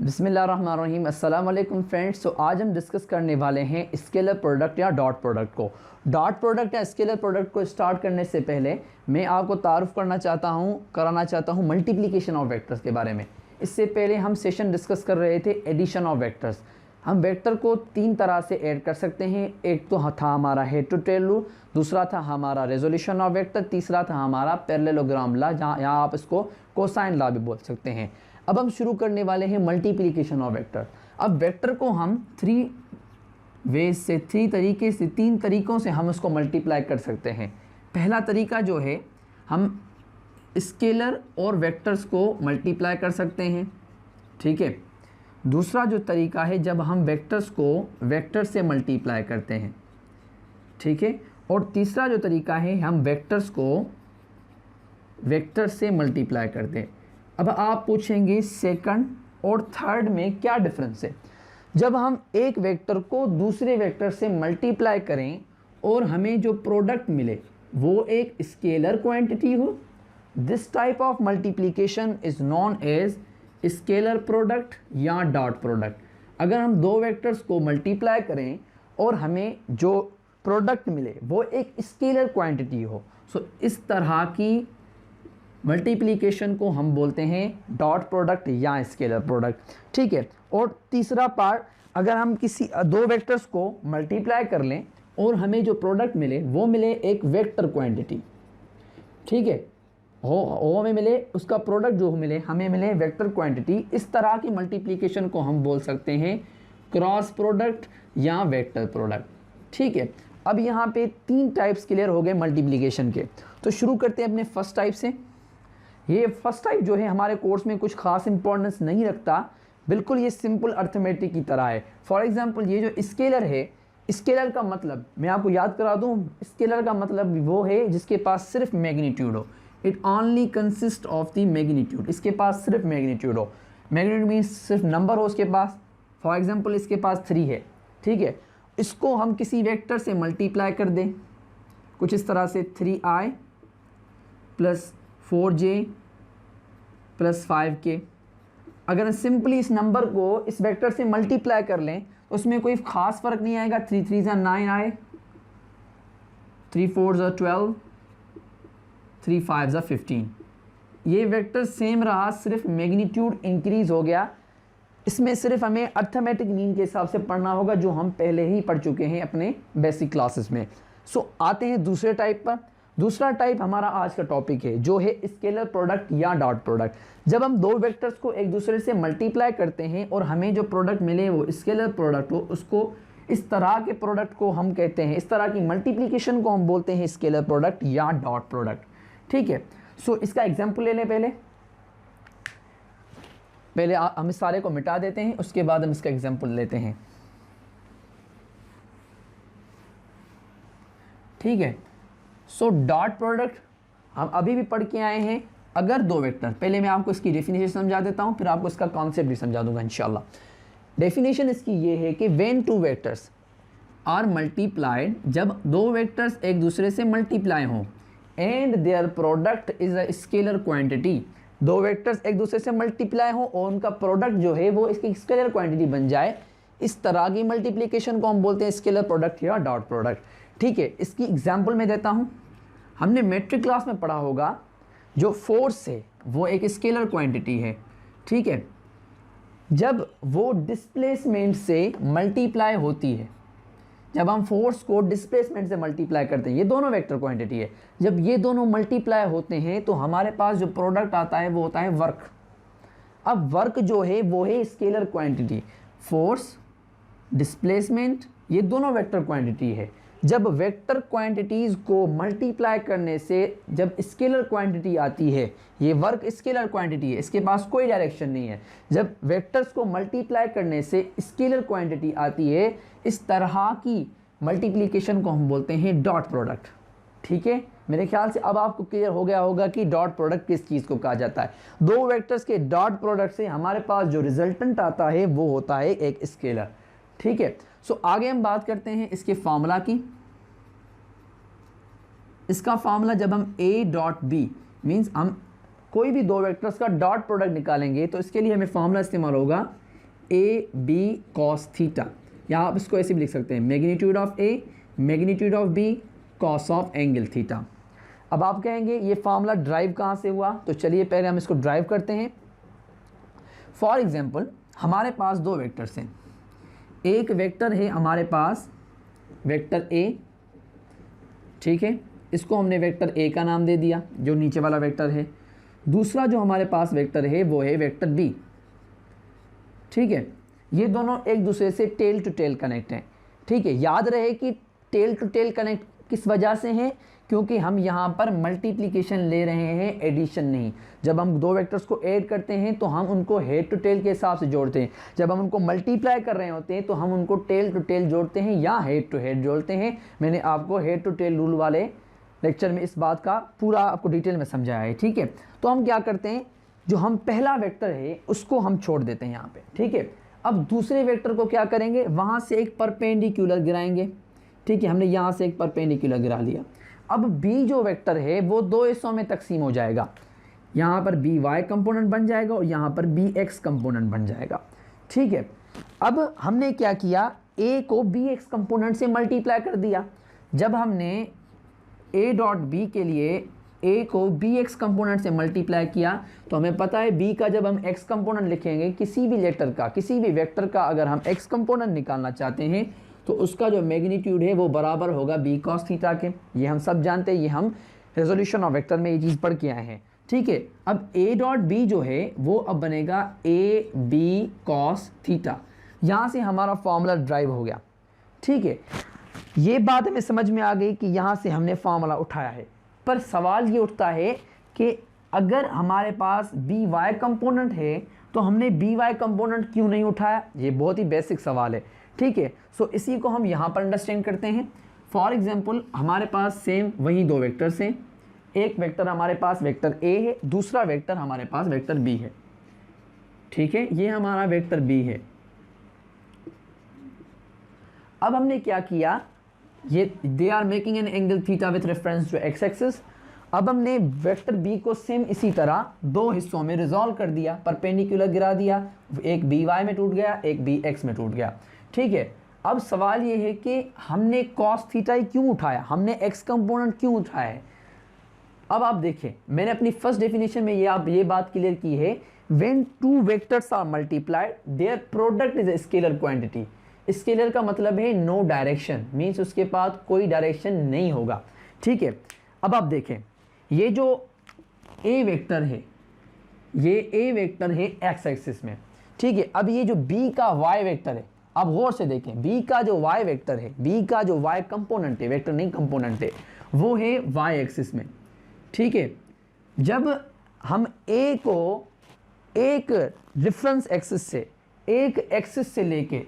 बिस्मिल्लाहिर्रहमानिर्रहीम अस्सलाम वालेकुम फ्रेंड्स। तो आज हम डिस्कस करने वाले हैं स्केलर प्रोडक्ट या डॉट प्रोडक्ट को। डॉट प्रोडक्ट या स्केलर प्रोडक्ट को स्टार्ट करने से पहले मैं आपको तारुफ कराना चाहता हूँ मल्टीप्लिकेशन ऑफ वेक्टर्स के बारे में। इससे पहले हम सेशन डिस्कस कर रहे थे एडिशन ऑफ वेक्टर्स। हम वेक्टर को तीन तरह से ऐड कर सकते हैं। एक तो था हमारा हेड टू टेल रूल, दूसरा था हमारा रेजोल्यूशन ऑफ वेक्टर, तीसरा था हमारा पैरेललोग्राम लॉ, जहाँ यहाँ आप इसको कोसाइन लॉ भी बोल सकते हैं। अब हम शुरू करने वाले हैं मल्टीप्लिकेशन ऑफ वेक्टर। अब वेक्टर को हम तीन तरीकों से हम उसको मल्टीप्लाई कर सकते हैं। पहला तरीका जो है, हम स्केलर और वेक्टर्स को मल्टीप्लाई कर सकते हैं, ठीक है। दूसरा जो तरीका है, जब हम वेक्टर्स को वेक्टर से मल्टीप्लाई करते हैं, ठीक है। और तीसरा जो तरीका है, हम वेक्टर्स को वेक्टर से मल्टीप्लाई करते हैं। अब आप पूछेंगे सेकंड और थर्ड में क्या डिफरेंस है। जब हम एक वेक्टर को दूसरे वेक्टर से मल्टीप्लाई करें और हमें जो प्रोडक्ट मिले वो एक स्केलर क्वांटिटी हो, this type of multiplication is known as scalar product या डॉट प्रोडक्ट। अगर हम दो वेक्टर्स को मल्टीप्लाई करें और हमें जो प्रोडक्ट मिले वो एक स्केलर क्वांटिटी हो, सो इस तरह की मल्टीप्लिकेशन को हम बोलते हैं डॉट प्रोडक्ट या स्केलर प्रोडक्ट, ठीक है। और तीसरा पार्ट, अगर हम किसी दो वेक्टर्स को मल्टीप्लाई कर लें और हमें जो प्रोडक्ट मिले वो मिले एक वेक्टर क्वांटिटी, ठीक है, वो हमें मिले उसका प्रोडक्ट जो मिले हमें मिले वेक्टर क्वांटिटी, इस तरह की मल्टीप्लिकेशन को हम बोल सकते हैं क्रॉस प्रोडक्ट या वेक्टर प्रोडक्ट, ठीक है। अब यहाँ पे तीन टाइप्स क्लियर हो गए मल्टीप्लिकेशन के। तो शुरू करते हैं अपने फर्स्ट टाइप से। ये फर्स्ट टाइप जो है हमारे कोर्स में कुछ खास इंपॉर्टेंस नहीं रखता, बिल्कुल ये सिंपल अर्थमेटिक की तरह है। फॉर एग्जांपल ये जो स्केलर है, स्केलर का मतलब मैं आपको याद करा दूं, स्केलर का मतलब वो है जिसके पास सिर्फ मैग्नीट्यूड हो। It only consist of the magnitude, इसके पास सिर्फ मैग्नीट्यूड हो। मैग्नीट्यूड मीन्स सिर्फ नंबर हो उसके पास। फॉर एग्जाम्पल इसके पास 3 है, ठीक है। इसको हम किसी वेक्टर से मल्टीप्लाई कर दें कुछ इस तरह से 3i plus 4j plus 5k। अगर सिंपली इस नंबर को इस वेक्टर से मल्टीप्लाई कर लें तो उसमें कोई ख़ास फ़र्क नहीं आएगा। 3 3 9 आए, 3 4 12, 3 5 15। ये वेक्टर सेम रहा, सिर्फ मैग्नीट्यूड इंक्रीज़ हो गया। इसमें सिर्फ हमें अर्थमेटिक मीन के हिसाब से पढ़ना होगा, जो हम पहले ही पढ़ चुके हैं अपने बेसिक क्लासेस में। सो आते हैं दूसरे टाइप पर। दूसरा टाइप हमारा आज का टॉपिक है, जो है स्केलर प्रोडक्ट या डॉट प्रोडक्ट। जब हम दो वेक्टर्स को एक दूसरे से मल्टीप्लाई करते हैं और हमें जो प्रोडक्ट मिले वो स्केलर प्रोडक्ट हो, उसको इस तरह के प्रोडक्ट को हम कहते हैं, इस तरह की मल्टीप्लिकेशन को हम बोलते हैं स्केलर प्रोडक्ट या डॉट प्रोडक्ट, ठीक है। सो इसका एग्जाम्पल ले लें। पहले हम इस सारे को मिटा देते हैं, उसके बाद हम इसका एग्जाम्पल लेते हैं, ठीक है। सो डॉट प्रोडक्ट हम अभी भी पढ़ के आए हैं। अगर दो वेक्टर, पहले मैं आपको इसकी डेफिनेशन समझा देता हूं, फिर आपको इसका कॉन्सेप्ट भी समझा दूंगा इंशाल्लाह। डेफिनेशन इसकी ये है कि when two vectors are multiplied, जब दो वेक्टर्स एक दूसरे से मल्टीप्लाई हों, and their product is a scalar quantity, दो वेक्टर्स एक दूसरे से मल्टीप्लाई हो और उनका प्रोडक्ट जो है वो इसकी स्केलर क्वांटिटी बन जाए, इस तरह की मल्टीप्लिकेशन को हम बोलते हैं स्केलर प्रोडक्ट या डॉट प्रोडक्ट, ठीक है। इसकी एग्जांपल मैं देता हूं। हमने मैट्रिक क्लास में पढ़ा होगा, जो फोर्स है वो एक स्केलर क्वांटिटी है, ठीक है। जब वो डिस्प्लेसमेंट से मल्टीप्लाई होती है, जब हम फोर्स को डिस्प्लेसमेंट से मल्टीप्लाई करते हैं, ये दोनों वेक्टर क्वांटिटी है, जब ये दोनों मल्टीप्लाई होते हैं तो हमारे पास जो प्रोडक्ट आता है वो होता है वर्क। अब वर्क जो है वो है स्केलर क्वांटिटी। फोर्स, डिस्प्लेसमेंट, ये दोनों वेक्टर क्वांटिटी है। जब वेक्टर क्वांटिटीज़ को मल्टीप्लाई करने से जब स्केलर क्वांटिटी आती है, ये वर्क स्केलर क्वांटिटी है, इसके पास कोई डायरेक्शन नहीं है। जब वेक्टर्स को मल्टीप्लाई करने से स्केलर क्वांटिटी आती है, इस तरह की मल्टीप्लिकेशन को हम बोलते हैं डॉट प्रोडक्ट, ठीक है। मेरे ख्याल से अब आपको क्लियर हो गया होगा कि डॉट प्रोडक्ट किस चीज़ को कहा जाता है। दो वेक्टर्स के डॉट प्रोडक्ट से हमारे पास जो रिजल्टेंट आता है वो होता है एक स्केलर, ठीक है। सो आगे हम बात करते हैं इसके फार्मूला की। इसका फार्मूला, जब हम a डॉट b मीन्स हम कोई भी दो वेक्टर्स का डॉट प्रोडक्ट निकालेंगे तो इसके लिए हमें फार्मूला इस्तेमाल होगा ए बी कॉस थीटा, या आप इसको ऐसे भी लिख सकते हैं magnitude of A magnitude of B cos of angle theta. अब आप कहेंगे ये फार्मूला ड्राइव कहाँ से हुआ, तो चलिए पहले हम इसको ड्राइव करते हैं। फॉर एग्जांपल हमारे पास दो वेक्टर्स हैं, एक वेक्टर है हमारे पास वेक्टर ए, ठीक है, इसको हमने वेक्टर ए का नाम दे दिया जो नीचे वाला वेक्टर है। दूसरा जो हमारे पास वेक्टर है वो है वेक्टर बी, ठीक है। ये दोनों एक दूसरे से टेल टू टेल कनेक्ट हैं, ठीक है। याद रहे कि टेल टू टेल कनेक्ट किस वजह से है, क्योंकि हम यहाँ पर मल्टीप्लिकेशन ले रहे हैं, एडिशन नहीं। जब हम दो वेक्टर्स को ऐड करते हैं तो हम उनको हेड टू टेल के हिसाब से जोड़ते हैं, जब हम उनको मल्टीप्लाई कर रहे होते हैं तो हम उनको टेल टू टेल जोड़ते हैं या हेड टू हेड जोड़ते हैं। मैंने आपको हेड टू टेल रूल वाले लेक्चर में इस बात का पूरा आपको डिटेल में समझाया है, ठीक है। तो हम क्या करते हैं, जो हम पहला वेक्टर है उसको हम छोड़ देते हैं यहाँ पे, ठीक है। अब दूसरे वेक्टर को क्या करेंगे, वहाँ से एक परपेंडिकुलर गिराएंगे, ठीक है। हमने यहाँ से एक परपेंडिकुलर गिरा लिया। अब बी जो वेक्टर है वो दो हिस्सों में तकसीम हो जाएगा, यहाँ पर बी वाई कंपोनेंट बन जाएगा और यहाँ पर बी एक्स कंपोनेंट बन जाएगा, ठीक है। अब हमने क्या किया, ए को बी एक्स कंपोनेंट से मल्टीप्लाई कर दिया। जब हमने ए डॉट बी के लिए ए को बी एक्स कंपोनेंट से मल्टीप्लाई किया तो हमें पता है बी का जब हम एक्स कंपोनेंट लिखेंगे, किसी भी लेटर का किसी भी वेक्टर का अगर हम एक्स कंपोनेंट निकालना चाहते हैं तो उसका जो मैग्नीट्यूड है वो बराबर होगा बी कॉस थीटा के। ये हम सब जानते हैं, ये हम रेजोल्यूशन ऑफ वेक्टर में ये चीज़ पढ़ के आए हैं, ठीक है। अब ए डॉट बी जो है वो अब बनेगा ए बी कॉस थीटा। यहाँ से हमारा फॉर्मूला ड्राइव हो गया, ठीक है। ये बात हमें समझ में आ गई कि यहाँ से हमने फार्मूला उठाया है। पर सवाल ये उठता है कि अगर हमारे पास बी वाई कंपोनेंट है तो हमने बी वाई कंपोनेंट क्यों नहीं उठाया, ये बहुत ही बेसिक सवाल है, ठीक है। सो इसी को हम यहाँ पर अंडरस्टैंड करते हैं। फॉर एग्जांपल हमारे पास सेम वही दो वेक्टर्स हैं, एक वेक्टर हमारे पास वेक्टर ए है, दूसरा वेक्टर हमारे पास वेक्टर बी है, ठीक है। ये हमारा वेक्टर बी है। अब हमने क्या किया, ये they are making an angle theta with reference to X axis. अब हमने वेक्टर बी को सेम इसी तरह दो हिस्सों में रिजॉल्व कर दिया, परपेंडिकुलर गिरा दिया, एक बी वाई में टूट गया, एक बी एक्स में टूट गया, ठीक है। अब सवाल ये है कि हमने कॉस थीटा क्यों उठाया, हमने एक्स कंपोनेंट क्यों उठाया है। अब आप देखें, मैंने अपनी फर्स्ट डेफिनेशन में ये बात क्लियर की है, when two vectors are multiplied their product is a scalar quantity. Scalar का मतलब है नो डायरेक्शन, मीन्स उसके पास कोई डायरेक्शन नहीं होगा, ठीक है। अब आप देखें, ये जो ए वेक्टर है, ये ए वेक्टर है एक्स एक्सिस में, ठीक है। अब ये जो बी का वाई वेक्टर है, अब गौर से देखें, बी का जो वाई वेक्टर है, बी का जो वाई कंपोनेंट है, वेक्टर नहीं कंपोनेंट है, वो है वाई एक्सिस में, ठीक है। जब हम ए को एक रेफरेंस एक्सिस से, एक एक्सिस से लेके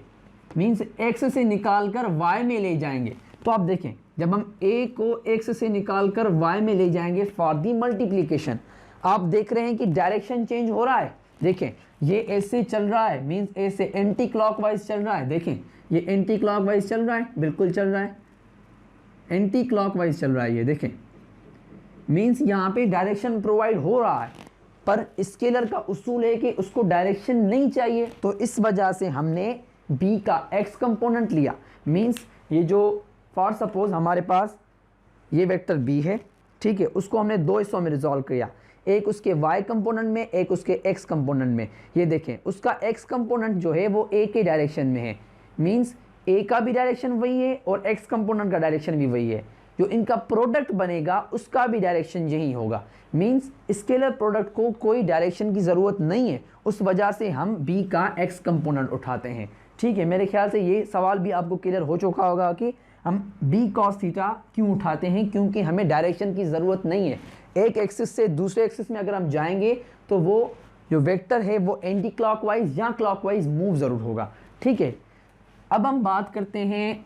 मीन्स एक्स से निकालकर वाई में ले जाएंगे, तो आप देखें जब हम ए को एक्स से निकालकर वाई में ले जाएंगे फॉर दी मल्टीप्लिकेशन, आप देख रहे हैं कि डायरेक्शन चेंज हो रहा है। देखें ये ऐसे चल रहा है, मीन्स ए से एंटी क्लॉकवाइज चल रहा है। देखें ये एंटी क्लॉकवाइज चल रहा है, बिल्कुल चल रहा है, एंटी क्लॉकवाइज चल रहा है। ये देखें मीन्स यहाँ पे डायरेक्शन प्रोवाइड हो रहा है, पर स्केलर का उसूल है कि उसको डायरेक्शन नहीं चाहिए, तो इस वजह से हमने बी का एक्स कंपोनेंट लिया। मीन्स ये जो फॉर सपोज हमारे पास ये वेक्टर बी है, ठीक है, उसको हमने दो हिस्सों में रिजॉल्व किया, एक उसके वाई कंपोनेंट में, एक उसके एक्स कंपोनेंट में। ये देखें उसका एक्स कंपोनेंट जो है वो ए के डायरेक्शन में है, मीन्स ए का भी डायरेक्शन वही है और एक्स कंपोनेंट का डायरेक्शन भी वही है। जो इनका प्रोडक्ट बनेगा उसका भी डायरेक्शन यही होगा, मीन्स स्केलर प्रोडक्ट को कोई डायरेक्शन की ज़रूरत नहीं है, उस वजह से हम बी का एक्स कंपोनेंट उठाते हैं, ठीक है। मेरे ख्याल से ये सवाल भी आपको क्लियर हो चुका होगा कि हम बी कॉस थीटा क्यों उठाते हैं, क्योंकि हमें डायरेक्शन की ज़रूरत नहीं है। एक एक्सिस से दूसरे एक्सिस में अगर हम जाएंगे तो वो जो वेक्टर है वो एंटी क्लॉकवाइज या क्लॉकवाइज मूव ज़रूर होगा, ठीक है। अब हम बात करते हैं,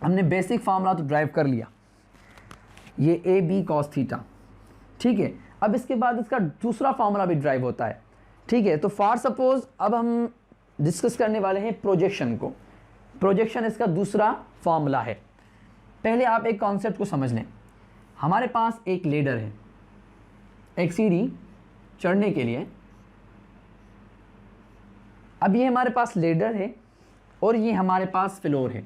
हमने बेसिक फार्मूला तो ड्राइव कर लिया, ये ए बी कॉस थीटा, ठीक है। अब इसके बाद इसका दूसरा फार्मूला भी ड्राइव होता है, ठीक है। तो फॉर सपोज अब हम डिस्कस करने वाले हैं प्रोजेक्शन को। प्रोजेक्शन इसका दूसरा फार्मूला है। पहले आप एक कॉन्सेप्ट को समझ लें, हमारे पास एक लेडर है, एक सीढ़ी चढ़ने के लिए अब ये हमारे पास लेडर है और ये हमारे पास फ्लोर है,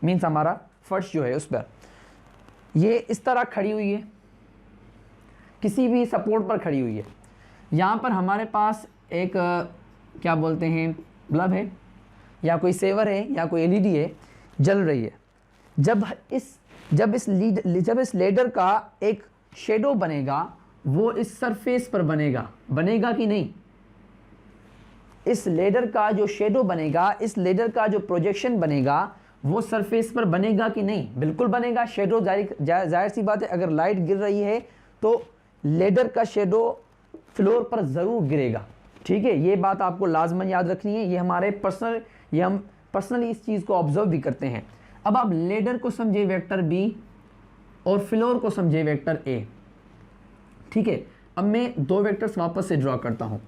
मीन्स हमारा फर्श जो है उस पर ये इस तरह खड़ी हुई है, किसी भी सपोर्ट पर खड़ी हुई है। यहाँ पर हमारे पास एक क्या बोलते हैं बल्ब है या कोई सेवर है या कोई एलईडी है, जल रही है। जब इस लेडर का एक शेडो बनेगा वो इस सरफेस पर बनेगा कि नहीं? इस लेडर का जो शेडो बनेगा, इस लेडर का जो प्रोजेक्शन बनेगा वो सरफेस पर बनेगा कि नहीं? बिल्कुल बनेगा। शेडो जाहिर सी बात है, अगर लाइट गिर रही है तो लेडर का शेडो फ्लोर पर ज़रूर गिरेगा। ठीक है, ये बात आपको लाजमन याद रखनी है। ये हम पर्सनली इस चीज़ को ऑब्जर्व भी करते हैं। अब आप लेडर को समझे वेक्टर बी और फ्लोर को समझे वेक्टर ए। ठीक है, अब मैं दो वेक्टर्स वापस से ड्रॉ करता हूँ।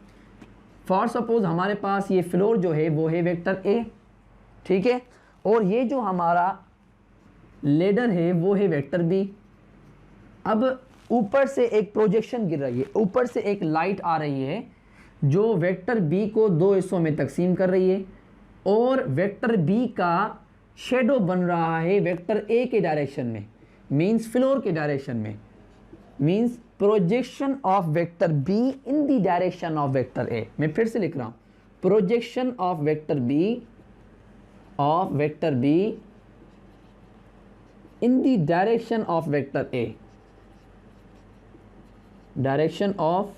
फॉर सपोज हमारे पास ये फ्लोर जो है वो है वेक्टर ए, ठीक है, और ये जो हमारा लेडर है वो है वेक्टर बी। अब ऊपर से एक प्रोजेक्शन गिर रही है, ऊपर से एक लाइट आ रही है जो वेक्टर बी को दो हिस्सों में तकसीम कर रही है और वेक्टर बी का शेडो बन रहा है वेक्टर ए के डायरेक्शन में, मींस फ्लोर के डायरेक्शन में, means projection of vector B in the direction of vector ए। मैं फिर से लिख रहा हूं, projection of vector B in the direction of vector A, direction of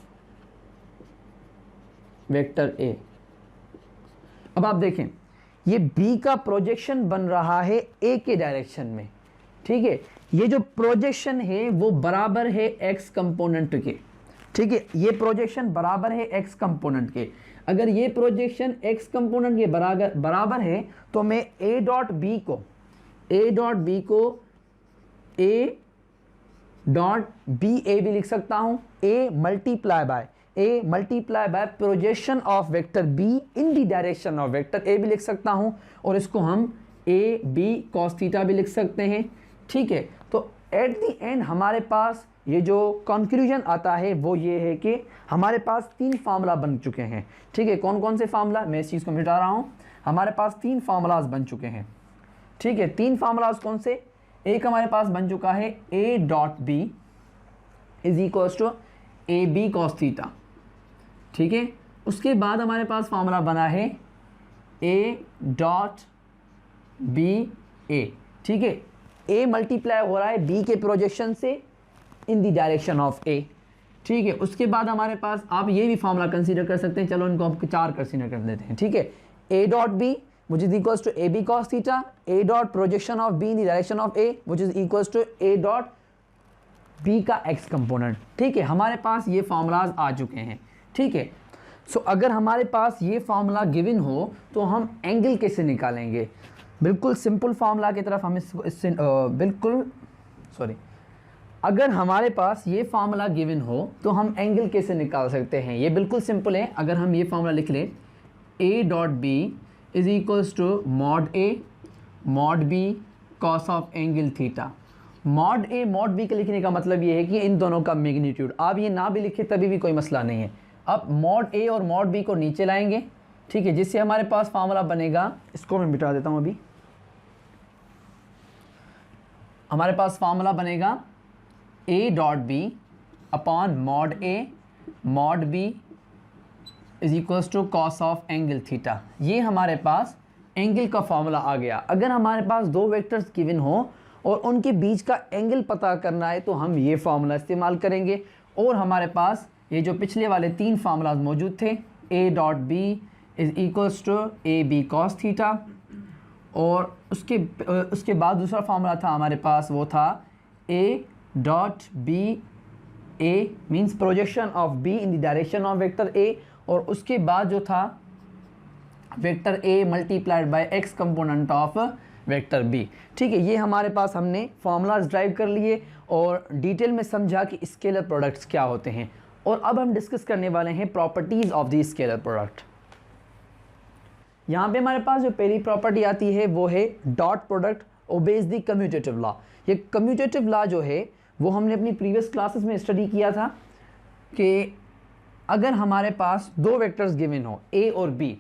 vector ए। अब आप देखें ये बी का प्रोजेक्शन बन रहा है ए के डायरेक्शन में। ठीक है, ये जो प्रोजेक्शन है वो बराबर है एक्स कंपोनेंट के। ठीक है, ये प्रोजेक्शन बराबर है एक्स कंपोनेंट के। अगर ये प्रोजेक्शन एक्स कंपोनेंट के बराबर है तो मैं ए डॉट बी को ए डॉट बी ए भी लिख सकता हूं। A multiply by projection of vector B in the direction of vector A भी लिख सकता हूं, और इसको हम ए बी कॉस थीटा भी लिख सकते हैं। ठीक है, तो एट द एंड हमारे पास ये जो कंक्लूजन आता है वो ये है कि हमारे पास तीन फार्मूला बन चुके हैं। ठीक है, कौन कौन से फार्मूला, मैं इस चीज़ को मिटा रहा हूँ। हमारे पास तीन फार्मूलाज बन चुके हैं। ठीक है, तीन फार्मूलाज कौन से? एक हमारे पास बन चुका है A dot B is equals to A B cos theta. ठीक है, उसके बाद हमारे पास फार्मूला बना है ए डॉट बी ए। ठीक है, ए मल्टीप्लाई हो रहा है बी के प्रोजेक्शन से इन द डायरेक्शन ऑफ ए। ठीक है, उसके बाद हमारे पास आप ये भी फार्मूला कंसीडर कर सकते हैं। चलो इनको हम चार कंसीडर कर लेते हैं। ठीक है, A dot B which is equals to ab cos theta, a dot projection of b in the direction of a which is equals to a dot b का x कंपोनेंट। ठीक है, हमारे पास ये फार्मूलाज आ चुके हैं। ठीक है, सो अगर हमारे पास ये फार्मूला गिवन हो तो हम एंगल कैसे निकालेंगे? बिल्कुल सिंपल फार्मूला की तरफ हम इससे अगर हमारे पास ये फार्मूला गिवन हो तो हम एंगल कैसे निकाल सकते हैं? ये बिल्कुल सिंपल है। अगर हम ये फार्मूला लिख लें, a dot B is equals to mod A mod B cos of angle theta. Mod A mod B के लिखने का मतलब ये है कि इन दोनों का मैग्नीट्यूड। आप ये ना भी लिखे तभी भी कोई मसला नहीं है। अब मॉड ए और मॉड बी को नीचे लाएंगे। ठीक है, जिससे हमारे पास फार्मूला बनेगा, इसको मैं मिटा देता हूँ अभी। हमारे पास फार्मूला बनेगा A dot B upon mod A mod B is equals to cos of angle theta. ये हमारे पास एंगल का फार्मूला आ गया। अगर हमारे पास दो वेक्टर्स गिवन हो और उनके बीच का एंगल पता करना है तो हम ये फार्मूला इस्तेमाल करेंगे। और हमारे पास ये जो पिछले वाले तीन फार्मूलाज मौजूद थे, A dot B is equals to A B cos theta, और उसके बाद दूसरा फार्मूला था हमारे पास, वो था A dot B A means projection of B in the direction of vector A, और उसके बाद जो था vector A multiplied by X component of vector B. ठीक है, ये हमारे पास हमने फार्मूलाज ड्राइव कर लिए और डिटेल में समझा कि स्केलर प्रोडक्ट्स क्या होते हैं। और अब हम डिस्कस करने वाले हैं properties of the scalar product. यहाँ पे हमारे पास जो पहली प्रॉपर्टी आती है वो है dot product obeys the commutative law. ये कम्यूटेटिव लॉ जो है वो हमने अपनी प्रीवियस क्लासेस में स्टडी किया था कि अगर हमारे पास दो वेक्टर्स गिवन हो ए और बी,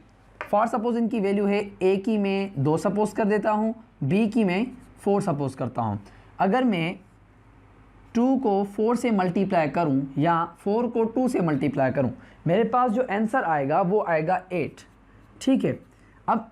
फॉर सपोज इनकी वैल्यू है ए की मैं 2 सपोज कर देता हूँ, बी की मैं 4 सपोज करता हूँ। अगर मैं 2 को 4 से मल्टीप्लाई करूँ या 4 को 2 से मल्टीप्लाई करूँ, मेरे पास जो आंसर आएगा वो आएगा 8। ठीक है, अब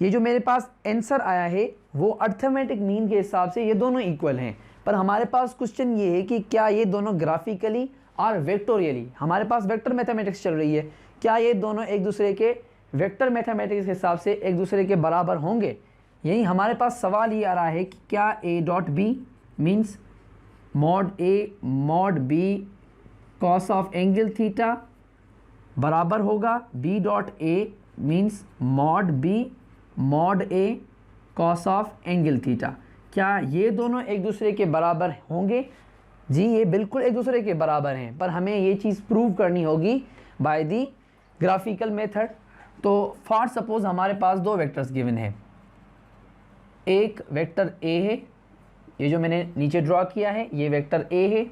ये जो मेरे पास आंसर आया है वो अर्थमेटिक मीन के हिसाब से ये दोनों इक्वल हैं, पर हमारे पास क्वेश्चन ये है कि क्या ये दोनों ग्राफिकली और वेक्टोरियली, हमारे पास वेक्टर मैथमेटिक्स चल रही है, क्या ये दोनों एक दूसरे के वेक्टर मैथमेटिक्स के हिसाब से एक दूसरे के बराबर होंगे। यही हमारे पास सवाल ये आ रहा है कि क्या A dot B means mod A mod B cos of angle theta बराबर होगा B dot A means mod B mod A cos of angle theta. क्या ये दोनों एक दूसरे के बराबर होंगे? जी ये बिल्कुल एक दूसरे के बराबर हैं, पर हमें ये चीज़ प्रूव करनी होगी बाय दी ग्राफिकल मेथड। तो फॉर सपोज हमारे पास 2 वेक्टर्स गिवन है, एक वेक्टर ए है, ये जो मैंने नीचे ड्रॉ किया है ये वेक्टर ए है,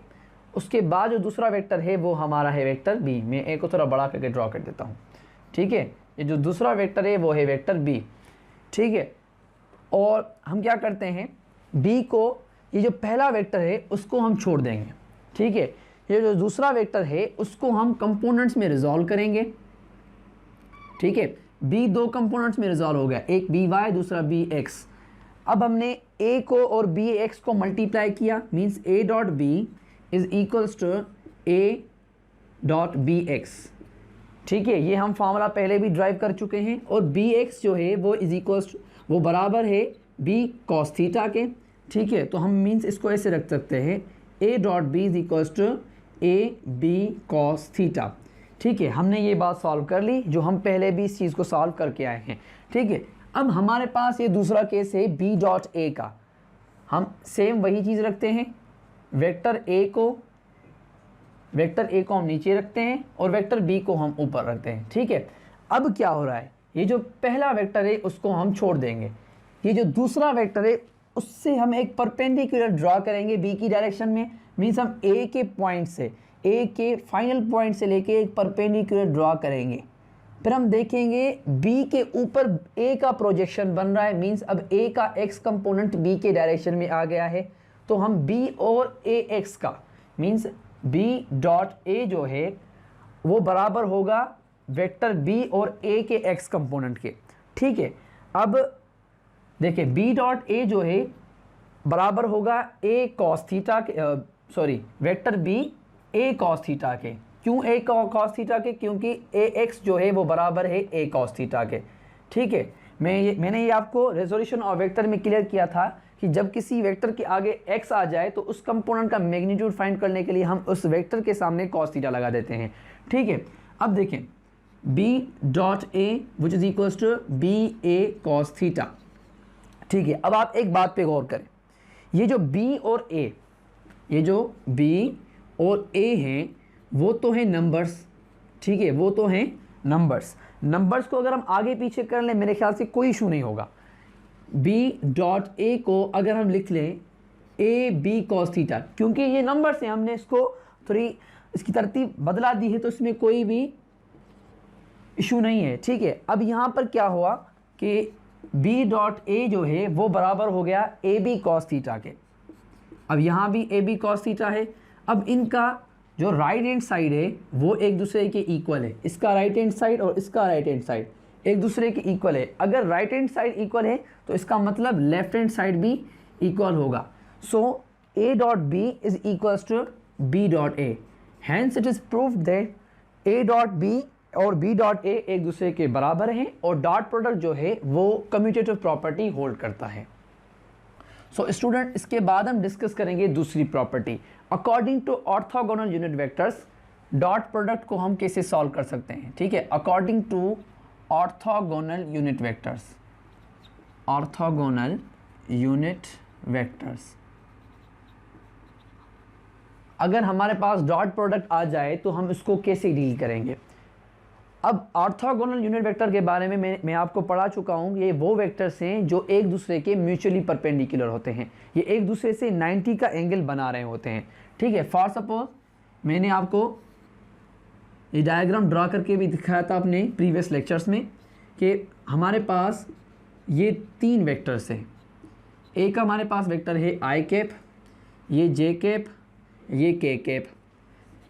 उसके बाद जो दूसरा वेक्टर है वो हमारा है वेक्टर बी। मैं ए को थोड़ा बड़ा करके ड्रॉ कर देता हूँ। ठीक है, ये जो दूसरा वेक्टर है वो है वेक्टर बी। ठीक है, और हम क्या करते हैं, बी को, ये जो पहला वेक्टर है उसको हम छोड़ देंगे। ठीक है, ये जो दूसरा वेक्टर है उसको हम कंपोनेंट्स में रिजॉल्व करेंगे। ठीक है, बी 2 कंपोनेंट्स में रिजॉल्व हो गया, एक बी वाई दूसरा बी एक्स। अब हमने ए को और बी एक्स को मल्टीप्लाई किया, means A dot B is equals to A dot B X. ठीक है, ये हम फार्मूला पहले भी ड्राइव कर चुके हैं, और बी एक्स जो है वो इज इक्वल्स वो बराबर है बी कॉस थीटा के। ठीक है, तो हम मीन्स इसको ऐसे रख सकते हैं A dot B is equals to A B cos theta. ठीक है, हमने ये बात सॉल्व कर ली जो हम पहले भी इस चीज़ को सॉल्व करके आए हैं। ठीक है, अब हमारे पास ये दूसरा केस है बी डॉट ए का, हम सेम वही चीज़ रखते हैं, वेक्टर ए को हम नीचे रखते हैं और वेक्टर बी को हम ऊपर रखते हैं। ठीक है, अब क्या हो रहा है, ये जो पहला वेक्टर है उसको हम छोड़ देंगे, ये जो दूसरा वेक्टर है उससे हम एक परपेंडिकुलर ड्रॉ करेंगे बी की डायरेक्शन में, मीन्स हम ए के पॉइंट से, ए के फाइनल पॉइंट से लेके एक परपेंडिकुलर ड्रॉ करेंगे। फिर हम देखेंगे बी के ऊपर ए का प्रोजेक्शन बन रहा है, मीन्स अब ए का एक्स कंपोनेंट बी के डायरेक्शन में आ गया है, तो हम बी और ए एक्स का मीन्स बी डॉट ए जो है वो बराबर होगा वेक्टर बी और ए के एक्स कंपोनेंट के। ठीक है, अब देखिए बी डॉट ए जो है बराबर होगा ए कॉस थीटा के, sorry vector B A cos theta के। क्यों ए कॉस थीटा के? क्योंकि ए एक्स जो है वो बराबर है ए कॉस थीटा के। ठीक है, मैंने ये आपको रेजोल्यूशन ऑफ वेक्टर में क्लियर किया था कि जब किसी वेक्टर के आगे एक्स आ जाए तो उस कंपोनेंट का मैग्नीट्यूड फाइंड करने के लिए हम उस वेक्टर के सामने कॉस थीटा लगा देते हैं। ठीक है, अब देखें B dot A which is equals to B A cos theta. ठीक है, अब आप एक बात पे गौर करें, ये जो बी और ए, ये जो बी और ए हैं वो तो हैं नंबर्स। ठीक है, वो तो हैं नंबर्स को अगर हम आगे पीछे कर लें मेरे ख्याल से कोई इशू नहीं होगा। बी डॉट ए को अगर हम लिख लें ए बी कॉस थीटा, क्योंकि ये नंबर्स हैं, हमने इसको थोड़ी इसकी तरतीब बदला दी है तो इसमें कोई भी इशू नहीं है। ठीक है, अब यहाँ पर क्या हुआ कि बी डॉट ए जो है वो बराबर हो गया ए बी कॉस थीटा के। अब यहाँ भी ए बी कॉस थीटा है, अब इनका जो राइट हैंड साइड है वो एक दूसरे के इक्वल है, इसका राइट हैंड साइड और इसका राइट हैंड साइड एक दूसरे के इक्वल है। अगर राइट हैंड साइड इक्वल है तो इसका मतलब लेफ्ट हैंड साइड भी इक्वल होगा। So A dot B is equals to B dot A, hence it is proved that A dot B और बी डॉट ए एक दूसरे के बराबर हैं और डॉट प्रोडक्ट जो है वो कम्यूटेटिव प्रॉपर्टी होल्ड करता है। सो स्टूडेंट, इसके बाद हम डिस्कस करेंगे दूसरी property. According to orthogonal unit vectors dot product को हम कैसे सॉल्व कर सकते हैं। ठीक है, according to orthogonal unit vectors, orthogonal unit vectors अगर हमारे पास डॉट प्रोडक्ट आ जाए तो हम इसको कैसे डील करेंगे। अब ऑर्थोगोनल यूनिट वेक्टर के बारे में मैं आपको पढ़ा चुका हूँ। ये वो वेक्टर्स हैं जो एक दूसरे के म्यूचुअली परपेंडिकुलर होते हैं, ये एक दूसरे से 90 का एंगल बना रहे होते हैं। ठीक है, फॉर सपोज मैंने आपको ये डायग्राम ड्रा करके भी दिखाया था अपने प्रीवियस लेक्चर्स में। कि हमारे पास ये 3 वेक्टर्स हैं। एक हमारे पास वेक्टर है आई कैप, ये जे कैप, ये के कैप।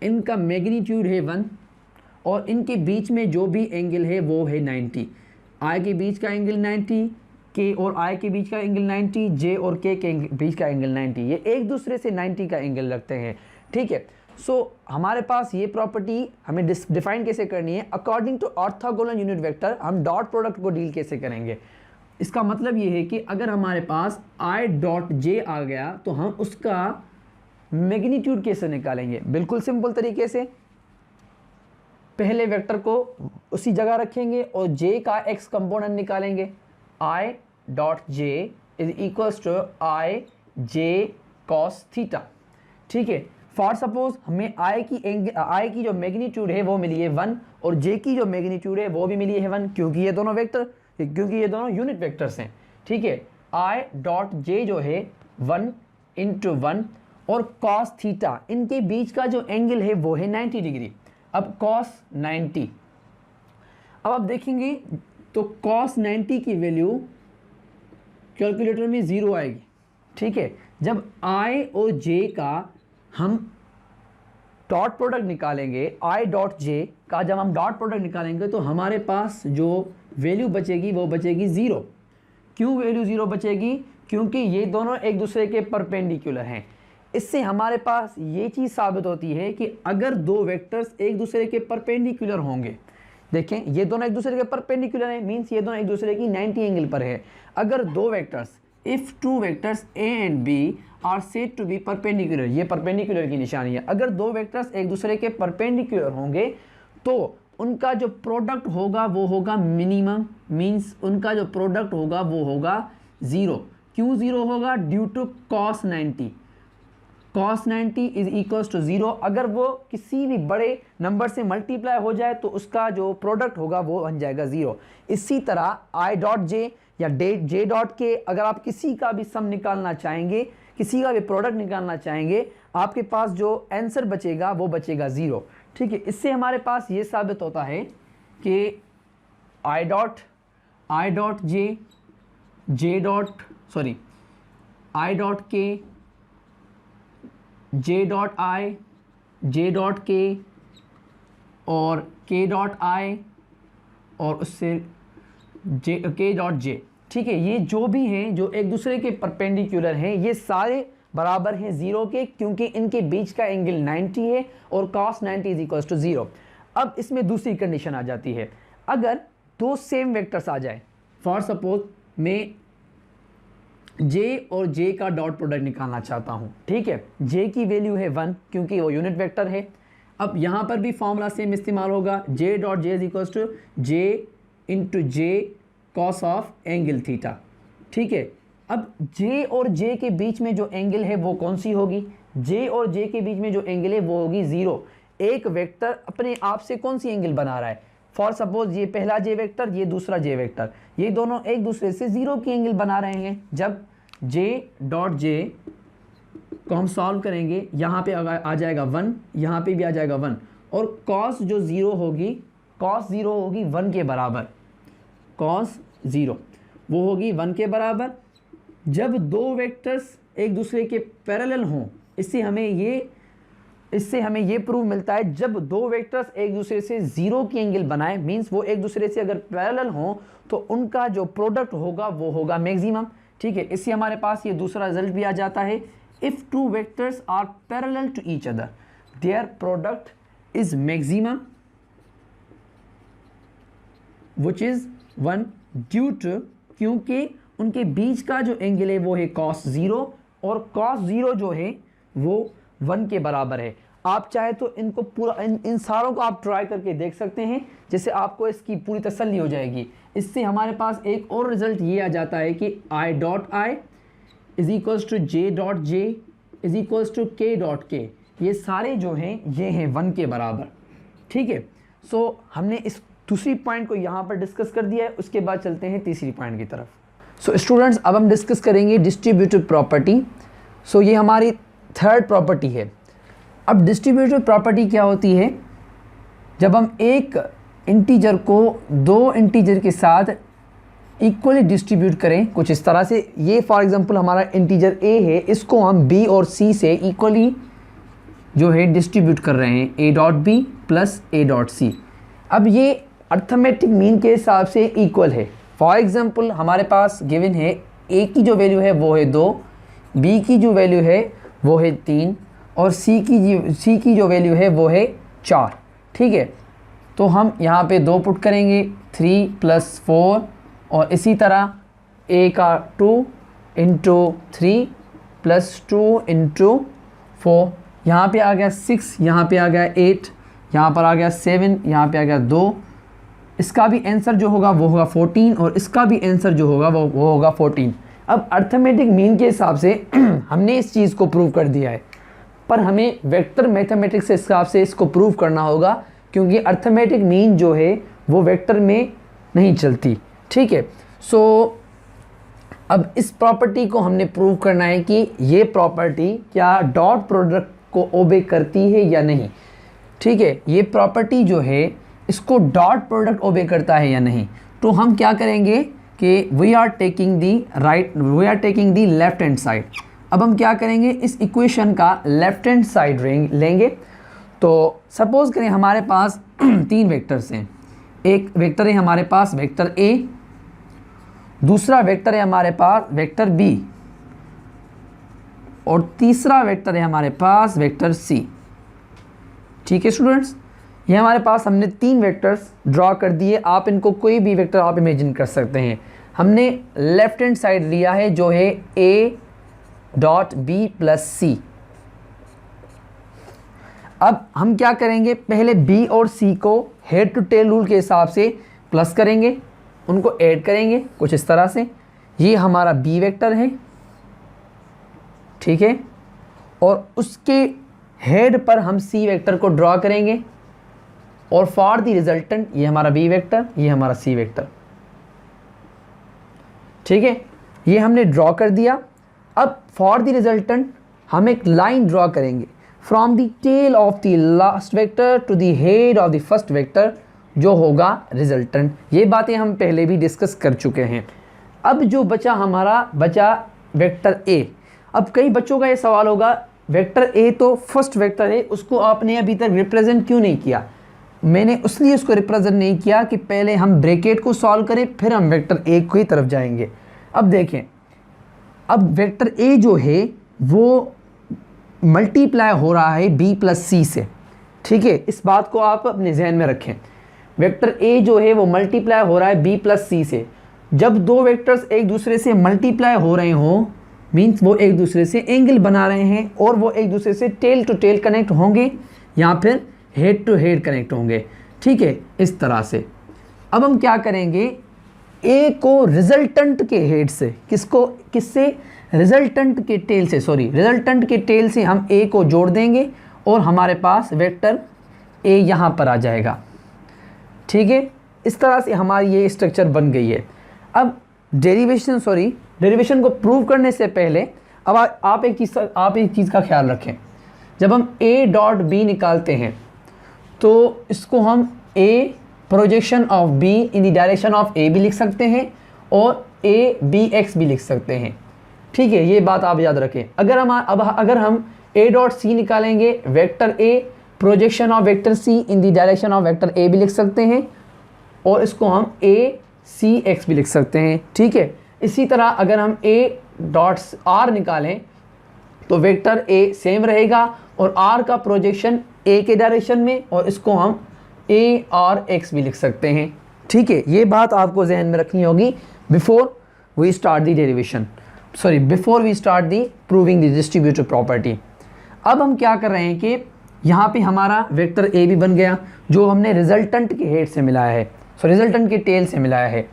इनका मैग्नीट्यूड है 1 और इनके बीच में जो भी एंगल है वो है 90। आई के बीच का एंगल 90, के और आई के बीच का एंगल 90, जे और के बीच का एंगल 90। ये एक दूसरे से 90 का एंगल रखते हैं, ठीक है। सो हमारे पास ये प्रॉपर्टी हमें डिफाइन कैसे करनी है, according to orthogonal unit vector हम डॉट प्रोडक्ट को डील कैसे करेंगे। इसका मतलब ये है कि अगर हमारे पास आई डॉट जे आ गया तो हम उसका मैग्नीट्यूड कैसे निकालेंगे। बिल्कुल सिंपल तरीके से पहले वेक्टर को उसी जगह रखेंगे और जे का एक्स कंपोनेंट निकालेंगे। I dot J is equals to I J cos theta, ठीक है। फॉर सपोज हमें आई की जो मैग्नीट्यूड है वो मिली है 1 और जे की जो मैग्नीट्यूड है वो भी मिली है 1, क्योंकि ये दोनों यूनिट वेक्टर्स हैं, ठीक है। आई डॉट जे जो है 1 इंटू 1 और कॉस थीटा, इनके बीच का जो एंगल है वो है 90 डिग्री। अब कॉस 90, अब आप देखेंगे तो कॉस 90 की वैल्यू कैलकुलेटर में 0 आएगी, ठीक है। जब आई और जे का हम डॉट प्रोडक्ट निकालेंगे, आई डॉट जे का जब हम डॉट प्रोडक्ट निकालेंगे तो हमारे पास जो वैल्यू बचेगी वो बचेगी 0। क्यों वैल्यू 0 बचेगी? क्योंकि ये दोनों एक दूसरे के परपेंडिकुलर हैं। इससे हमारे पास ये चीज़ साबित होती है कि अगर दो वेक्टर्स एक दूसरे के परपेंडिकुलर होंगे, देखें ये दोनों एक दूसरे के परपेंडिकुलर हैं, मीन्स ये दोनों एक दूसरे की 90 एंगल पर है। अगर दो vectors, if two vectors A and B are said to be perpendicular, ये परपेंडिकुलर की निशानी है। अगर दो वेक्टर्स एक दूसरे के परपेंडिकुलर होंगे तो उनका जो प्रोडक्ट होगा वो होगा मिनिमम, मीन्स उनका जो प्रोडक्ट होगा वो होगा 0। क्यों 0 होगा? Due to cos 90। Cos 90 is equals to 0। अगर वो किसी भी बड़े नंबर से मल्टीप्लाई हो जाए तो उसका जो प्रोडक्ट होगा वो बन जाएगा 0। इसी तरह आई डॉट जे या जे डॉट के, अगर आप किसी का भी सम निकालना चाहेंगे, किसी का भी प्रोडक्ट निकालना चाहेंगे, आपके पास जो आंसर बचेगा वो बचेगा 0, ठीक है। इससे हमारे पास ये साबित होता है कि आई डॉट के, जे डॉट आई, जे डॉट के और के डॉट आई और उससे के डॉट जे, ठीक है। ये जो भी हैं जो एक दूसरे के परपेंडिकुलर हैं ये सारे बराबर हैं 0 के, क्योंकि इनके बीच का एंगल 90 है और cos 90 इज इक्वल्स टू 0। अब इसमें दूसरी कंडीशन आ जाती है, अगर दो सेम वेक्टर्स आ जाए, फॉर सपोज मैं जे और जे का डॉट प्रोडक्ट निकालना चाहता हूँ, ठीक है। जे की वैल्यू है 1 क्योंकि वो यूनिट वेक्टर है। अब यहाँ पर भी फॉर्मूला सेम इस्तेमाल होगा, J dot J is equals to J into J cos of angle theta, ठीक है। अब जे और जे के बीच में जो एंगल है वो कौन सी होगी? जे और जे के बीच में जो एंगल है वो होगी 0। एक वेक्टर अपने आप से कौन सी एंगल बना रहा है? फॉर सपोज ये पहला जे वेक्टर, ये दूसरा जे वेक्टर, ये दोनों एक दूसरे से 0 की एंगल बना रहे हैं। जब जे डॉट जे को हम सॉल्व करेंगे, यहाँ पे आ जाएगा 1, यहाँ पे भी आ जाएगा 1 और कॉस जो 0 होगी, कॉस 0 होगी 1 के बराबर, कॉस 0 वो होगी 1 के बराबर। जब दो वेक्टर्स एक दूसरे के पैरेलल हों, इससे हमें ये प्रूव मिलता है, जब दो वेक्टर्स एक दूसरे से 0 की एंगल बनाए, मींस वो एक दूसरे से अगर पैरेलल हों तो उनका जो प्रोडक्ट होगा वो होगा मैक्सिमम, ठीक है। इससे हमारे पास ये दूसरा रिजल्ट भी आ जाता है, if two vectors are parallel to each other their product is maximum which is 1 due to, क्योंकि उनके बीच का जो एंगल है वो है cos 0 और cos 0 जो है वो 1 के बराबर है। आप चाहे तो इनको पूरा इन सारों को आप ट्राई करके देख सकते हैं, जिससे आपको इसकी पूरी तसल्ली हो जाएगी। इससे हमारे पास एक और रिजल्ट ये आ जाता है कि I dot I is equals to J dot J is equals to K dot K, ये सारे जो हैं ये हैं 1 के बराबर, ठीक है। सो हमने इस दूसरी पॉइंट को यहाँ पर डिस्कस कर दिया है। उसके बाद चलते हैं तीसरी पॉइंट की तरफ। सो स्टूडेंट्स, अब हम डिस्कस करेंगे डिस्ट्रीब्यूटिव प्रॉपर्टी। सो ये हमारी थर्ड प्रॉपर्टी है। अब डिस्ट्रीब्यूटिव प्रॉपर्टी क्या होती है? जब हम एक इंटीजर को दो इंटीजर के साथ इक्वली डिस्ट्रीब्यूट करें कुछ इस तरह से। ये फॉर एग्जांपल हमारा इंटीजर a है, इसको हम b और c से इक्वली जो है डिस्ट्रीब्यूट कर रहे हैं, a dot B plus a dot C. अब ये अर्थमेटिक मीन के हिसाब से इक्वल है। फॉर एग्जांपल हमारे पास गिवन है a की जो वैल्यू है वो है 2, b की जो वैल्यू है वो है 3 और c की जो वैल्यू है वो है 4। ठीक है, तो हम यहाँ पे 2 पुट करेंगे, 3 + 4 और इसी तरह a का 2 × 3 + 2 × 4, यहाँ पे आ गया 6, यहाँ पे आ गया 8, यहाँ पर आ गया 7, यहाँ पे आ गया 2। इसका भी आंसर जो होगा वो होगा 14 और इसका भी आंसर जो होगा वो होगा 14। अब अर्थमेटिक मीन के हिसाब से हमने इस चीज़ को प्रूव कर दिया है, पर हमें वेक्टर मैथमेटिक्स के हिसाब से इसको प्रूव करना होगा, क्योंकि अर्थमेटिक मीन जो है वो वेक्टर में नहीं चलती। ठीक है, सो अब इस प्रॉपर्टी को हमने प्रूव करना है कि ये प्रॉपर्टी क्या डॉट प्रोडक्ट को ओबे करती है या नहीं। ठीक है, ये प्रॉपर्टी जो है इसको डॉट प्रोडक्ट ओबे करता है या नहीं। तो हम क्या करेंगे कि we are taking the left hand side. अब हम क्या करेंगे, इस इक्वेशन का लेफ्ट हैंड साइड लेंगे। तो सपोज करें हमारे पास 3 वेक्टर्स हैं। एक वेक्टर है हमारे पास वेक्टर a, दूसरा वेक्टर है हमारे पास वेक्टर b और तीसरा वेक्टर है हमारे पास वेक्टर c। ठीक है स्टूडेंट्स, ये हमारे पास हमने 3 वेक्टर्स ड्रॉ कर दिए। आप इनको कोई भी वेक्टर आप इमेजिन कर सकते हैं। हमने लेफ्ट हैंड साइड लिया है जो है a dot b plus c। अब हम क्या करेंगे, पहले b और c को हेड टू टेल रूल के हिसाब से प्लस करेंगे, उनको ऐड करेंगे कुछ इस तरह से। ये हमारा b वेक्टर है, ठीक है, और उसके हेड पर हम c वेक्टर को ड्रॉ करेंगे और फॉर द रिजल्टेंट ये हमारा b वेक्टर, ये हमारा c वेक्टर। ठीक है, ये हमने ड्रॉ कर दिया। अब फॉर द रिजल्टेंट हम एक लाइन ड्रॉ करेंगे from the tail of the last vector to the head of the first vector, जो होगा रिजल्टेंट। ये बातें हम पहले भी डिस्कस कर चुके हैं। अब जो बचा वेक्टर a। अब कई बच्चों का ये सवाल होगा, वेक्टर a तो फर्स्ट वेक्टर है, उसको आपने अभी तक रिप्रेजेंट क्यों नहीं किया। मैंने इसलिए उसको रिप्रेजेंट नहीं किया कि पहले हम ब्रैकेट को सॉल्व करें, फिर हम वेक्टर a की तरफ जाएंगे। अब देखें, अब वेक्टर a जो है वो मल्टीप्लाई हो रहा है b प्लस c से। ठीक है, इस बात को आप अपने जहन में रखें। वेक्टर a जो है वो मल्टीप्लाई हो रहा है b प्लस c से। जब दो वेक्टर्स एक दूसरे से मल्टीप्लाई हो रहे हों, मीन्स वो एक दूसरे से एंगल बना रहे हैं और वो एक दूसरे से टेल टू टेल कनेक्ट होंगे या फिर हेड टू हेड कनेक्ट होंगे। ठीक है, इस तरह से। अब हम क्या करेंगे, a को रिजल्टेंट के हेड से, किससे, रिजल्टेंट के टेल से हम a को जोड़ देंगे और हमारे पास वेक्टर a यहाँ पर आ जाएगा। ठीक है, इस तरह से हमारी ये स्ट्रक्चर बन गई है। अब डेरिवेशन को प्रूव करने से पहले अब आप एक चीज़ का ख्याल रखें। जब हम a डॉट b निकालते हैं तो इसको हम a projection of b in the direction of a भी लिख सकते हैं और a bx भी लिख सकते हैं। ठीक है, ये बात आप याद रखें। अगर हम a डॉट c निकालेंगे, vector a projection of vector c in the direction of vector a भी लिख सकते हैं और इसको हम a cx भी लिख सकते हैं। ठीक है, इसी तरह अगर हम a डॉट r निकालें तो वेक्टर a सेम रहेगा और r का प्रोजेक्शन a के डायरेक्शन में और इसको हम a r x भी लिख सकते हैं। ठीक है, ये बात आपको जहन में रखनी होगी before we start the proving the distributive property. अब हम क्या कर रहे हैं कि यहाँ पे हमारा वेक्टर a भी बन गया जो हमने रिजल्टेंट के हेड से मिलाया है, रिजल्टेंट के टेल से मिलाया है।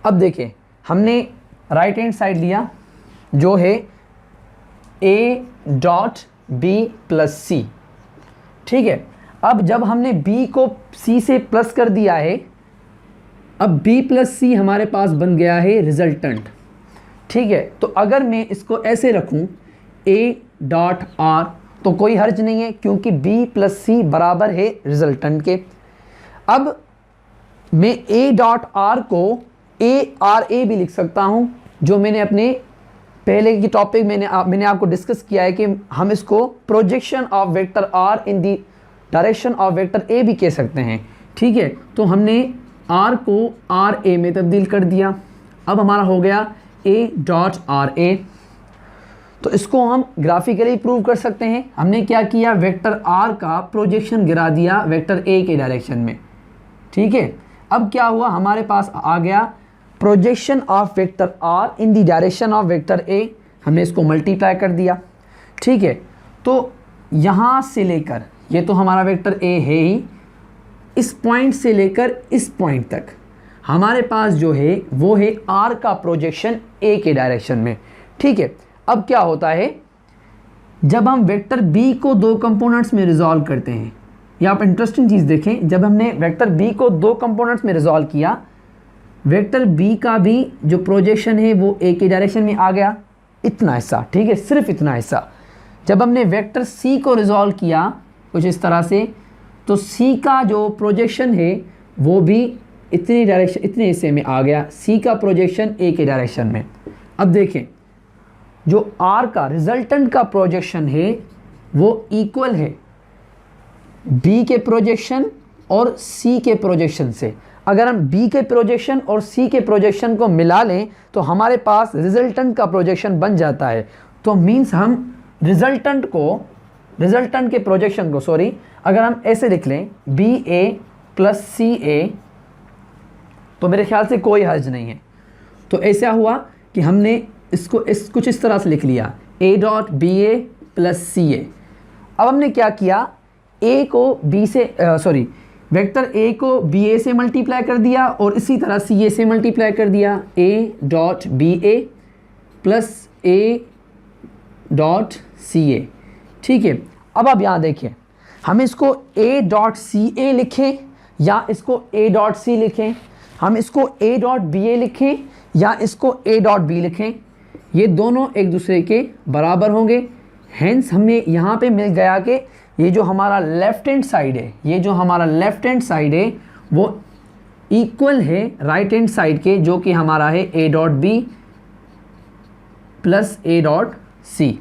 अब देखें, हमने राइट हैंड साइड लिया जो है a dot b plus c। ठीक है, अब जब हमने b को c से प्लस कर दिया है, अब b प्लस c हमारे पास बन गया है रिजल्टेंट। ठीक है, तो अगर मैं इसको ऐसे रखूं a डॉट r तो कोई हर्ज नहीं है, क्योंकि b प्लस c बराबर है रिजल्टेंट के। अब मैं ए डॉट आर को ए आर ए भी लिख सकता हूँ, जो मैंने अपने पहले की टॉपिक मैंने आपको डिस्कस किया है कि हम इसको projection of vector R in the direction of vector A भी कह सकते हैं। ठीक है, तो हमने आर को आर ए में तब्दील कर दिया। अब हमारा हो गया ए डॉट आर ए। तो इसको हम ग्राफिकली प्रूव कर सकते हैं। हमने क्या किया, वेक्टर आर का प्रोजेक्शन गिरा दिया वेक्टर ए के डायरेक्शन में। ठीक है, अब क्या हुआ, हमारे पास आ गया projection of vector R in the direction of vector A. हमने इसको मल्टीप्लाई कर दिया। ठीक है, तो यहाँ से लेकर, ये तो हमारा वेक्टर ए है ही, इस पॉइंट से लेकर इस पॉइंट तक हमारे पास जो है वो है आर का प्रोजेक्शन ए के डायरेक्शन में। ठीक है, अब क्या होता है, जब हम वेक्टर बी को दो कंपोनेंट्स में रिजॉल्व करते हैं, या आप इंटरेस्टिंग चीज़ देखें, जब हमने वेक्टर बी को दो कंपोनेंट्स में रिजॉल्व किया, वेक्टर बी का भी जो प्रोजेक्शन है वो ए के डायरेक्शन में आ गया, इतना हिस्सा। ठीक है, सिर्फ इतना हिस्सा। जब हमने वेक्टर सी को रिजॉल्व किया कुछ इस तरह से, तो सी का जो प्रोजेक्शन है वो भी इतने हिस्से में आ गया, सी का प्रोजेक्शन ए के डायरेक्शन में। अब देखें, जो आर का रिजल्टेंट का प्रोजेक्शन है वो इक्वल है बी के प्रोजेक्शन और सी के प्रोजेक्शन से। अगर हम बी के प्रोजेक्शन और सी के प्रोजेक्शन को मिला लें तो हमारे पास रिजल्टेंट का प्रोजेक्शन बन जाता है। तो मीन्स हम रिजल्टेंट के प्रोजेक्शन को अगर हम ऐसे लिख लें बी ए प्लस सी ए, तो मेरे ख्याल से कोई हर्ज नहीं है। तो ऐसा हुआ कि हमने इसको कुछ इस तरह से लिख लिया, A dot B A plus C A. अब हमने क्या किया, ए को बी से वेक्टर ए को बी ए से मल्टीप्लाई कर दिया और इसी तरह सी ए से मल्टीप्लाई कर दिया, A dot B A plus A dot C A. ठीक है, अब आप यहाँ देखिए, हम इसको ए डॉट सी ए लिखें या इसको ए डॉट सी लिखें, हम इसको ए डॉट बी ए लिखें या इसको ए डॉट बी लिखें, ये दोनों एक दूसरे के बराबर होंगे। हेंस हमें यहाँ पे मिल गया कि ये जो हमारा लेफ्ट हैंड साइड है वो इक्वल है राइट हैंड साइड के, जो कि हमारा है A dot B plus A dot C.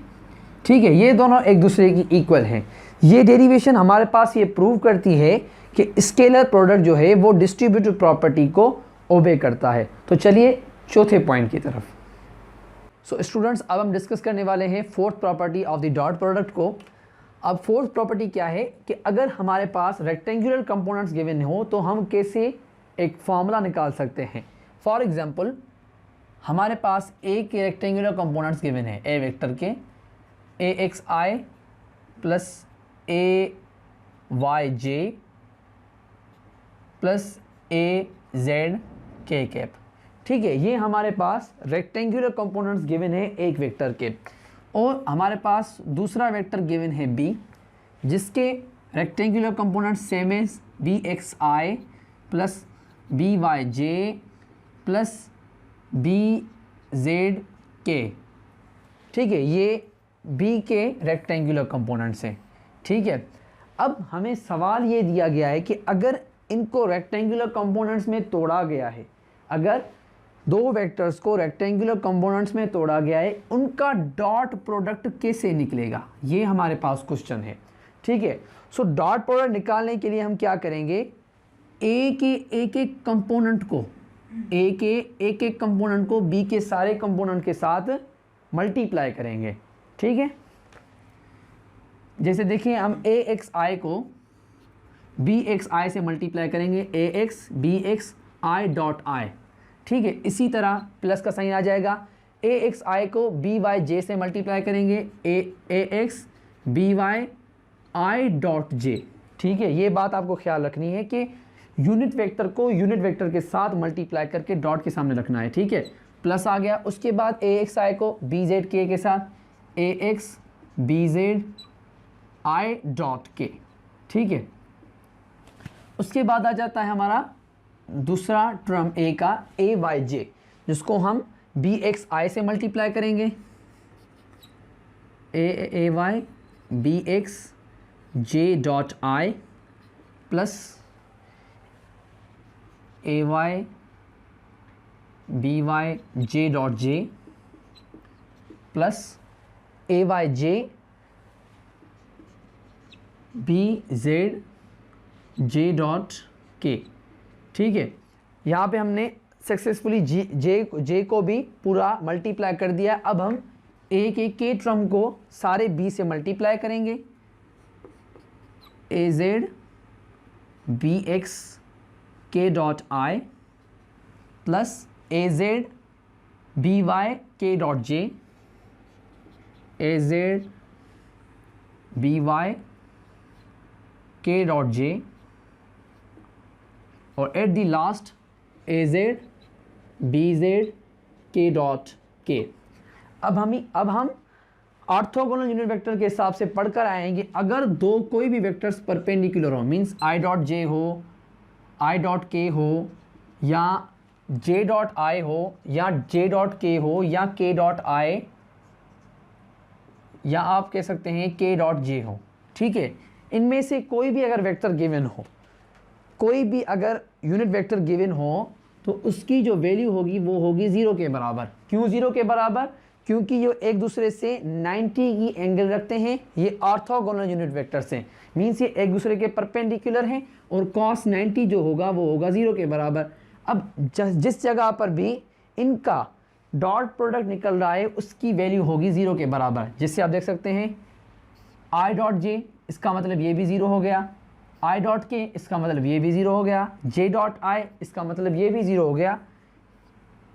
ठीक है, ये दोनों एक दूसरे की इक्वल हैं। ये डेरिवेशन हमारे पास ये प्रूव करती है कि स्केलर प्रोडक्ट जो है वो डिस्ट्रीब्यूटिव प्रॉपर्टी को ओबे करता है। तो चलिए चौथे पॉइंट की तरफ। सो स्टूडेंट्स, अब हम डिस्कस करने वाले हैं fourth property of the dot product को। अब फोर्थ प्रॉपर्टी क्या है कि अगर हमारे पास रेक्टेंगुलर कंपोनेंट्स गिवन हो तो हम कैसे एक फॉर्मूला निकाल सकते हैं। फॉर एग्जांपल, हमारे पास ए के रेक्टेंगुलर कंपोनेंट्स गिवन है, ए वेक्टर के, ए x I plus A Y J plus A Z के कैप। ठीक है, ये हमारे पास रेक्टेंगुलर कंपोनेंट्स गिवन है एक वेक्टर के। और हमारे पास दूसरा वेक्टर गिवन है बी, जिसके रेक्टेंगुलर कंपोनेंट्स सेम है, बी एक्स आई प्लस बी वाई जे प्लस बी जेड के। ठीक है, ये बी के रेक्टेंगुलर कंपोनेंट्स हैं। ठीक है, अब हमें सवाल ये दिया गया है कि अगर इनको रेक्टेंगुलर कंपोनेंट्स में तोड़ा गया है, अगर दो वेक्टर्स को रेक्टेंगुलर कंपोनेंट्स में तोड़ा गया है, उनका डॉट प्रोडक्ट कैसे निकलेगा, ये हमारे पास क्वेश्चन है। ठीक है, सो डॉट प्रोडक्ट निकालने के लिए हम क्या करेंगे, ए के एक एक कंपोनेंट को बी के सारे कंपोनेंट के साथ मल्टीप्लाई करेंगे। ठीक है, जैसे देखिए, हम ए एक्स आई को बी एक्स आई से मल्टीप्लाई करेंगे, A X B X I dot I. ठीक है, इसी तरह प्लस का साइन आ जाएगा। ए एक्स आई को बी वाई जे से मल्टीप्लाई करेंगे, A X B Y I dot J. ठीक है, ये बात आपको ख्याल रखनी है कि यूनिट वेक्टर को यूनिट वेक्टर के साथ मल्टीप्लाई करके डॉट के सामने रखना है। ठीक है, प्लस आ गया। उसके बाद ए एक्स आई को बी जेड के के साथ, A X B Z I dot K. ठीक है, उसके बाद आ जाता है हमारा दूसरा टर्म ए का, ए वाई जे, जिसको हम बी एक्स आई से मल्टीप्लाई करेंगे, A Y B X J dot I plus A Y B Y J dot J plus A Y J B Z J dot K. ठीक है, यहाँ पे हमने सक्सेसफुली जे को भी पूरा मल्टीप्लाई कर दिया। अब हम ए के टर्म को सारे बी से मल्टीप्लाई करेंगे। A Z B X K dot I plus A Z B Y K dot J, A Z B Y K dot J और at the last A Z B Z K dot K. अब हम orthogonal unit vector के हिसाब से पढ़कर आएंगे। अगर दो कोई भी वेक्टर्स परपेंडिकुलर हो, मींस आई डॉट जे हो, आई डॉट के हो, या जे डॉट आई हो, या जे डॉट के हो, या के डॉट आई, या आप कह सकते हैं के डॉट जे हो। ठीक है, इनमें से कोई भी अगर वेक्टर गिवन हो, कोई भी अगर यूनिट वेक्टर गिवन हो, तो उसकी जो वैल्यू होगी वो होगी 0 के बराबर। क्यों 0 के बराबर? क्योंकि ये एक दूसरे से 90 की एंगल रखते हैं। ये ऑर्थोगोनल यूनिट वेक्टर्स हैं, मीन्स ये एक दूसरे के परपेंडिकुलर हैं और cos 90 जो होगा वो होगा 0 के बराबर। अब जिस जगह पर भी इनका डॉट प्रोडक्ट निकल रहा है उसकी वैल्यू होगी 0 के बराबर। जिससे आप देख सकते हैं आई डॉट जे, इसका मतलब ये भी 0 हो गया, आई डॉट के, इसका मतलब ये भी 0 हो गया, जे डॉट आई, इसका मतलब ये भी 0 हो गया,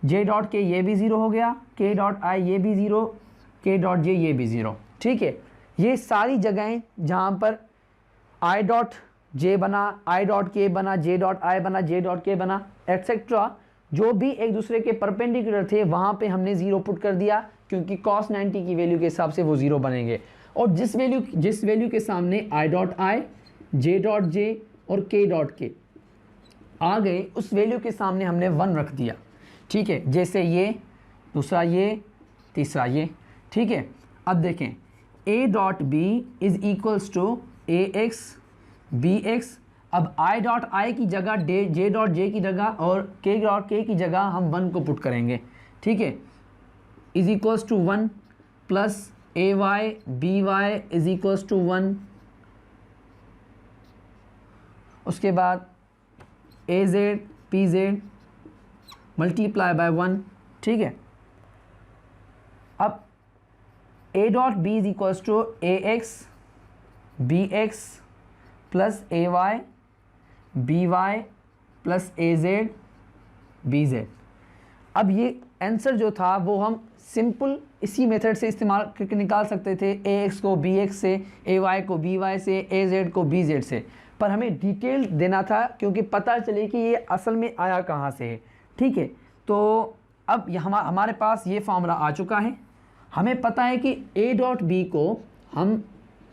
जे डॉट के ये भी 0 हो गया, के डॉट आई ये भी 0, के डॉट जे ये भी 0। ठीक है, ये सारी जगहें जहाँ पर आई डॉट जे बना, आई डॉट के बना, जे डॉट आई बना, जे डॉट के बना, एक्सेट्रा, जो भी एक दूसरे के परपेंडिकुलर थे वहाँ पे हमने 0 पुट कर दिया, क्योंकि cos 90 की वैल्यू के हिसाब से वो 0 बनेंगे। और जिस वैल्यू के सामने आई डॉट आई, जे डॉट जे और के डॉट के आ गए, उस वैल्यू के सामने हमने 1 रख दिया। ठीक है, जैसे ये, दूसरा ये, तीसरा ये। ठीक है, अब देखें a dot B is equals to A X B X. अब i डॉट आई की जगह जे डॉट जे की जगह और के डॉट के की जगह हम 1 को पुट करेंगे। ठीक है, is equals to 1 plus A Y B Y is equals to 1। उसके बाद A Z P Z multiply by 1। ठीक है, अब A dot B is equals to A X B X plus A Y B Y plus A Z B Z. अब ये answer जो था वो हम सिंपल इसी मेथड से इस्तेमाल करके निकाल सकते थे, ए एक्स को बी एक्स से, ए वाई को बी वाई से, ए जेड को बी जेड से, पर हमें डिटेल देना था क्योंकि पता चले कि ये असल में आया कहाँ से है। ठीक है, तो अब हमारे पास ये फार्मूला आ चुका है। हमें पता है कि ए डॉट बी को हम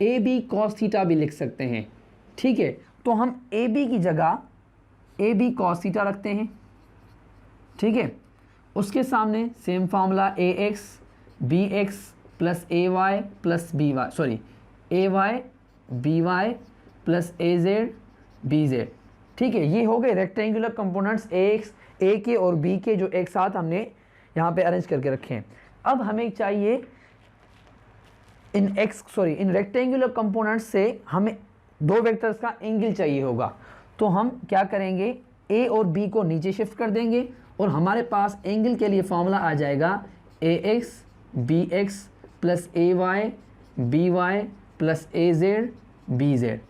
ए बी कॉस थीटा भी लिख सकते हैं। ठीक है, तो हम ए बी की जगह ए बी कॉस थीटा रखते हैं। ठीक है, उसके सामने same formula A X B X plus A Y plus B Y, sorry A Y B Y plus A Z B Z. ठीक है, ये हो गए rectangular components A X, A के और बी के जो एक साथ हमने यहाँ पे अरेंज करके रखे हैं। अब हमें चाहिए इन रेक्टेंगुलर कंपोनेंट्स से हमें दो वेक्टर्स का एंगल चाहिए होगा। तो हम क्या करेंगे, ए और बी को नीचे शिफ्ट कर देंगे और हमारे पास एंगल के लिए फॉर्मूला आ जाएगा ए X B X plus A Y B Y plus A Z B Z.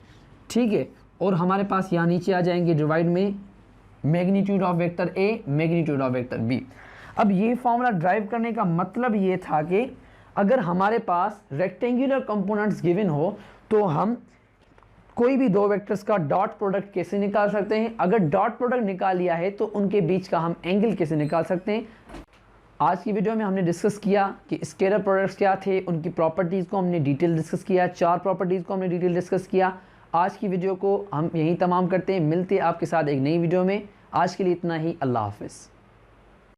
ठीक है, और हमारे पास यहाँ नीचे आ जाएंगे डिवाइड में magnitude of vector A magnitude of vector B. अब ये फॉर्मूला ड्राइव करने का मतलब ये था कि अगर हमारे पास रेक्टेंगुलर कंपोनेंट्स गिवन हो तो हम कोई भी दो वेक्टर्स का डॉट प्रोडक्ट कैसे निकाल सकते हैं। अगर डॉट प्रोडक्ट निकाल लिया है तो उनके बीच का हम एंगल कैसे निकाल सकते हैं। आज की वीडियो में हमने डिस्कस किया कि स्केलर प्रोडक्ट्स क्या थे, उनकी प्रॉपर्टीज़ को हमने डिटेल डिस्कस किया, 4 प्रॉपर्टीज़ को हमने डिटेल डिस्कस किया। आज की वीडियो को हम यहीं तमाम करते हैं, मिलते हैं आपके साथ एक नई वीडियो में। आज के लिए इतना ही, अल्लाह हाफ़िज़।